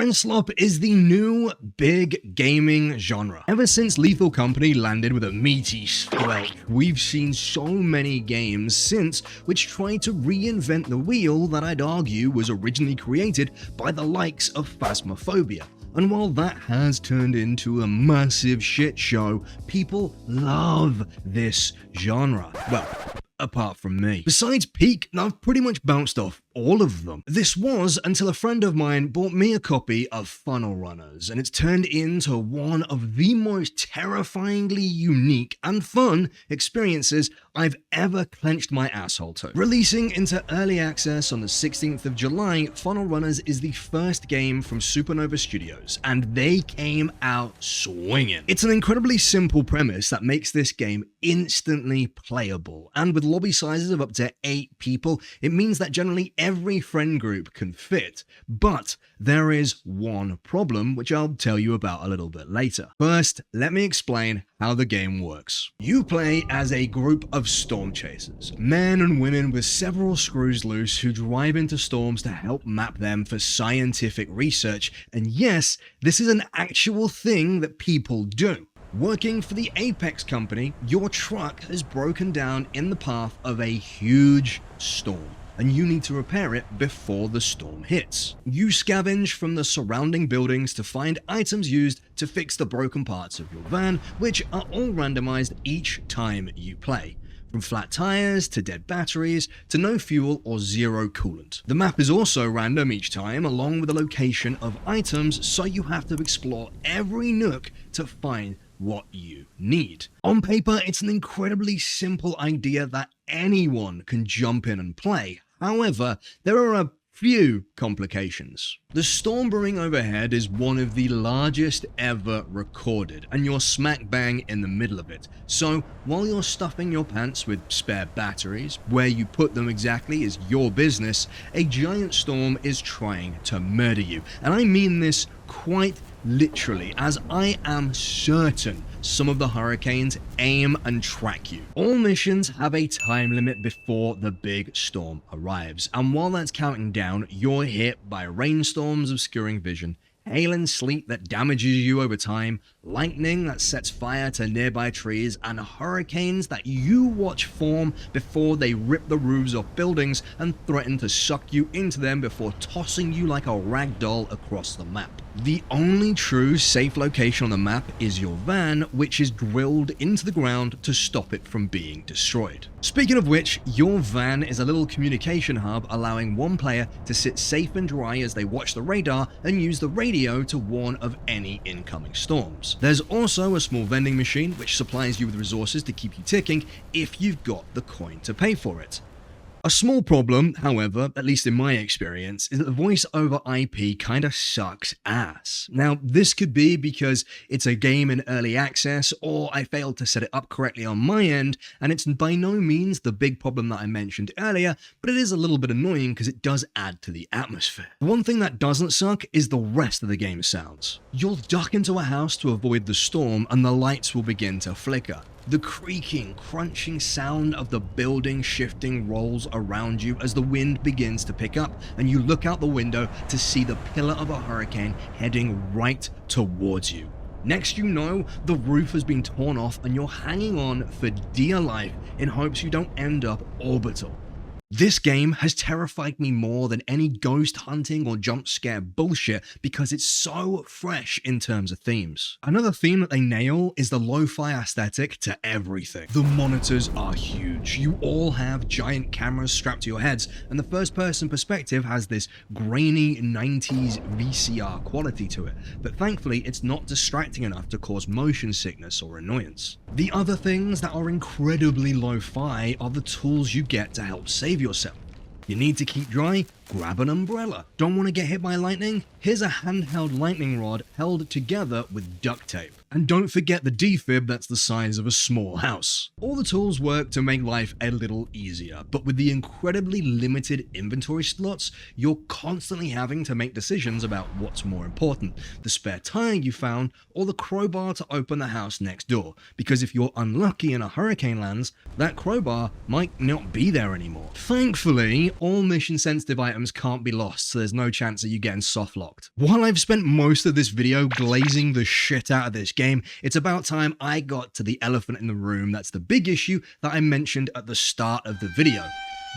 Friendslop is the new big gaming genre. Ever since Lethal Company landed with a meaty squelch, we've seen so many games since which tried to reinvent the wheel that I'd argue was originally created by the likes of Phasmophobia. And while that has turned into a massive shit show, people love this genre. Well, apart from me. Besides Peak, I've pretty much bounced off all of them. This was until a friend of mine bought me a copy of Funnel Runners, and it's turned into one of the most terrifyingly unique and fun experiences I've ever clenched my asshole to. Releasing into early access on the 16th of July, Funnel Runners is the first game from Supernova Studios, and they came out swinging. It's an incredibly simple premise that makes this game instantly playable, and with lobby sizes of up to 8 people, it means that generally every friend group can fit. But there is one problem, which I'll tell you about a little bit later. First, let me explain how the game works. You play as a group of storm chasers, men and women with several screws loose who drive into storms to help map them for scientific research. And yes, this is an actual thing that people do. Working for the Apex company, your truck has broken down in the path of a huge storm, and you need to repair it before the storm hits. You scavenge from the surrounding buildings to find items used to fix the broken parts of your van, which are all randomized each time you play. From flat tires to dead batteries to no fuel or zero coolant. The map is also random each time, along with the location of items, so you have to explore every nook to find what you need. On paper, it's an incredibly simple idea that anyone can jump in and play. However, there are a few complications. The storm brewing overhead is one of the largest ever recorded, and you're smack bang in the middle of it. So while you're stuffing your pants with spare batteries, where you put them exactly is your business, a giant storm is trying to murder you. And I mean this quite literally, as I am certain some of the hurricanes aim and track you. All missions have a time limit before the big storm arrives, and while that's counting down, you're hit by rainstorms obscuring vision, hail and sleet that damages you over time, lightning that sets fire to nearby trees, and hurricanes that you watch form before they rip the roofs off buildings and threaten to suck you into them before tossing you like a rag doll across the map. The only true safe location on the map is your van, which is drilled into the ground to stop it from being destroyed. Speaking of which, your van is a little communication hub allowing one player to sit safe and dry as they watch the radar and use the radio to warn of any incoming storms. There's also a small vending machine which supplies you with resources to keep you ticking if you've got the coin to pay for it. A small problem, however, at least in my experience, is that the voice over IP kinda sucks ass. Now, this could be because it's a game in early access, or I failed to set it up correctly on my end, and it's by no means the big problem that I mentioned earlier, but it is a little bit annoying because it does add to the atmosphere. One thing that doesn't suck is the rest of the game sounds. You'll duck into a house to avoid the storm, and the lights will begin to flicker. The creaking, crunching sound of the building shifting rolls around you as the wind begins to pick up, and you look out the window to see the pillar of a hurricane heading right towards you. Next you know, the roof has been torn off and you're hanging on for dear life in hopes you don't end up orbital. This game has terrified me more than any ghost hunting or jump scare bullshit because it's so fresh in terms of themes. Another theme that they nail is the lo-fi aesthetic to everything. The monitors are huge. You all have giant cameras strapped to your heads, and the first person perspective has this grainy 90s VCR quality to it, but thankfully it's not distracting enough to cause motion sickness or annoyance. The other things that are incredibly lo-fi are the tools you get to help save yourself. You need to keep dry? Grab an umbrella. Don't want to get hit by lightning? Here's a handheld lightning rod held together with duct tape. And don't forget the defib that's the size of a small house. All the tools work to make life a little easier, but with the incredibly limited inventory slots, you're constantly having to make decisions about what's more important, the spare tire you found or the crowbar to open the house next door, because if you're unlucky and a hurricane lands, that crowbar might not be there anymore. Thankfully, all mission sensitive items items can't be lost, so there's no chance of you getting soft locked. While I've spent most of this video glazing the shit out of this game, it's about time I got to the elephant in the room. That's the big issue that I mentioned at the start of the video.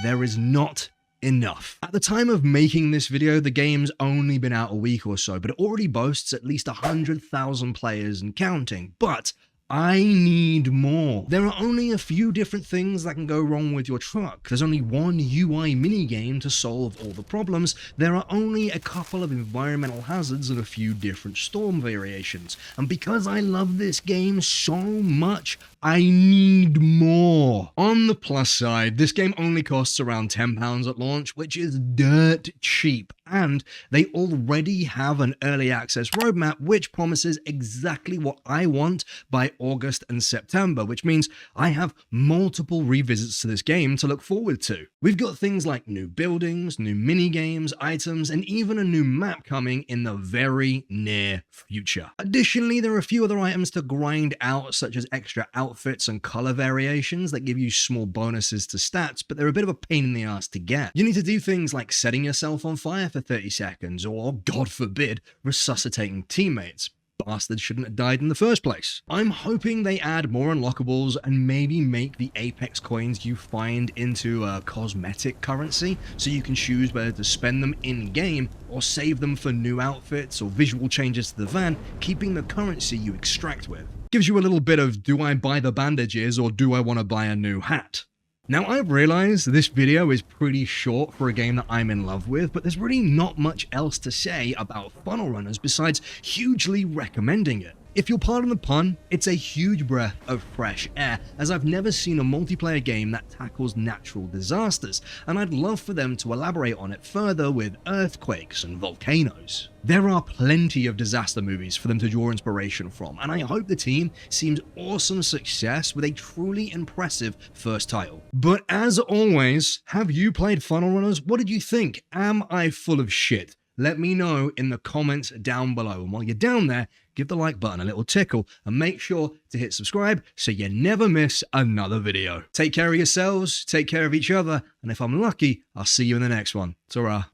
There is not enough. At the time of making this video, the game's only been out a week or so, but it already boasts at least 100,000 players and counting. But I need more. There are only a few different things that can go wrong with your truck. There's only one UI minigame to solve all the problems. There are only a couple of environmental hazards and a few different storm variations. And because I love this game so much, I need more. On the plus side, this game only costs around £10 at launch, which is dirt cheap. And they already have an early access roadmap, which promises exactly what I want by August and September, which means I have multiple revisits to this game to look forward to. We've got things like new buildings, new mini games, items, and even a new map coming in the very near future. Additionally, there are a few other items to grind out, such as extra outfits and color variations that give you small bonuses to stats, but they're a bit of a pain in the ass to get. You need to do things like setting yourself on fire for 30 seconds, or, God forbid, resuscitating teammates. Bastards shouldn't have died in the first place. I'm hoping they add more unlockables and maybe make the Apex coins you find into a cosmetic currency, so you can choose whether to spend them in-game or save them for new outfits or visual changes to the van, keeping the currency you extract with. Gives you a little bit of, do I buy the bandages or do I want to buy a new hat? Now, I've realized this video is pretty short for a game that I'm in love with, but there's really not much else to say about Funnel Runners besides hugely recommending it. If you'll pardon the pun, it's a huge breath of fresh air, as I've never seen a multiplayer game that tackles natural disasters, and I'd love for them to elaborate on it further with earthquakes and volcanoes. There are plenty of disaster movies for them to draw inspiration from, and I hope the team seems awesome success with a truly impressive first title. But as always, have you played Funnel Runners? What did you think? Am I full of shit? Let me know in the comments down below. And while you're down there, give the like button a little tickle and make sure to hit subscribe so you never miss another video. Take care of yourselves, take care of each other, and if I'm lucky, I'll see you in the next one. Ta-ra.